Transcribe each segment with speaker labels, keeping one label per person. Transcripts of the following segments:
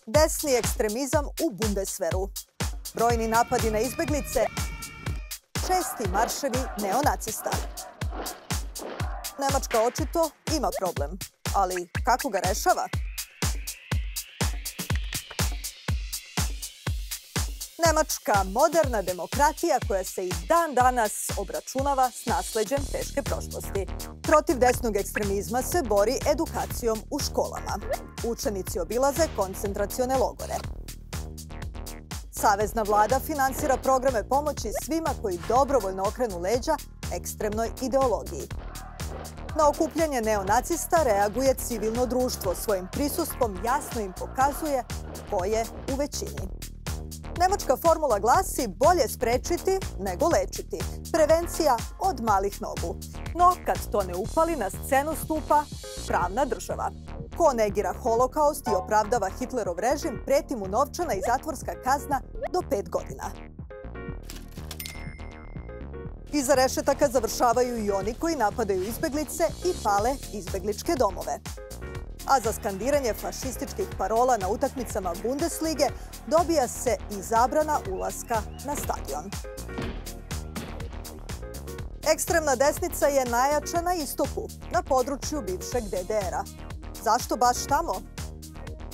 Speaker 1: Desni ekstremizam u Bundeswehru. Brojni napadi na izbeglice, česti marševi neonacista. Nemačka očito ima problem, ali kako ga rešava? Nemačka moderna demokratija koja se i dan danas obračunava s nasleđem teške prošlosti. Protiv desnog ekstremizma se bori edukacijom u školama. Učenici obilaze koncentracione logore. Savezna vlada finansira programe pomoći svima koji dobrovoljno okrenu leđa ekstremnoj ideologiji. Na okupljanje neonacista reaguje civilno društvo. Svojim prisustvom jasno im pokazuje ko je u većini. Nemačka formula glasi bolje sprečiti nego lečiti. Prevencija od malih nogu. No, kad to ne upali, na scenu stupa pravna država. Ko negira holokaust i opravdava Hitlerov režim, preti mu novčana i zatvorska kazna do 5 godina. Iza rešetaka završavaju i oni koji napadaju izbeglice i pale izbegličke domove. A za skandiranje fašističkih parola na utakmicama Bundeslige dobija se i zabrana ulaska na stadion. Ekstremna desnica je najjača na istoku, na području bivšeg DDR-a. Zašto baš tamo?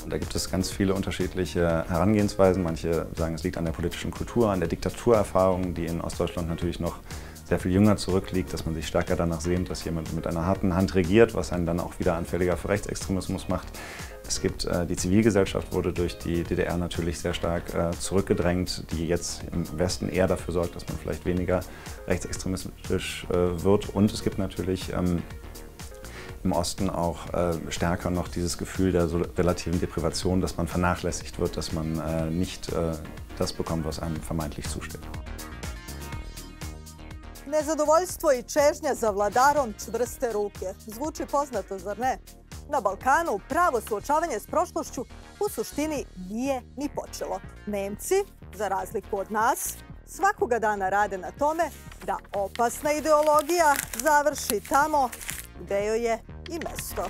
Speaker 2: Da gibt es ganz viele unterschiedliche Herangehensweisen. Manche sagen, es liegt an der politischen Kultur, an der Diktaturerfahrung, die in Ostdeutschland natürlich noch sehr viel jünger zurückliegt, dass man sich stärker danach sehnt, dass jemand mit einer harten Hand regiert, was einen dann auch wieder anfälliger für Rechtsextremismus macht. Es gibt die Zivilgesellschaft wurde durch die DDR natürlich sehr stark zurückgedrängt, die jetzt im Westen eher dafür sorgt, dass man vielleicht weniger rechtsextremistisch wird. Und es gibt natürlich im Osten auch stärker noch dieses Gefühl der relativen Deprivation, dass man vernachlässigt wird, dass man nicht das bekommt, was einem vermeintlich zusteht.
Speaker 1: Nezadovoljstvo i čežnja za vladarom čvrste ruke. Zvuči poznato, zar ne? Na Balkanu pravo suočavanje s prošlošću u suštini nije ni počelo. Nemci, za razliku od nas, svakoga dana rade na tome da opasna ideologija završi tamo gde joj je i mesto.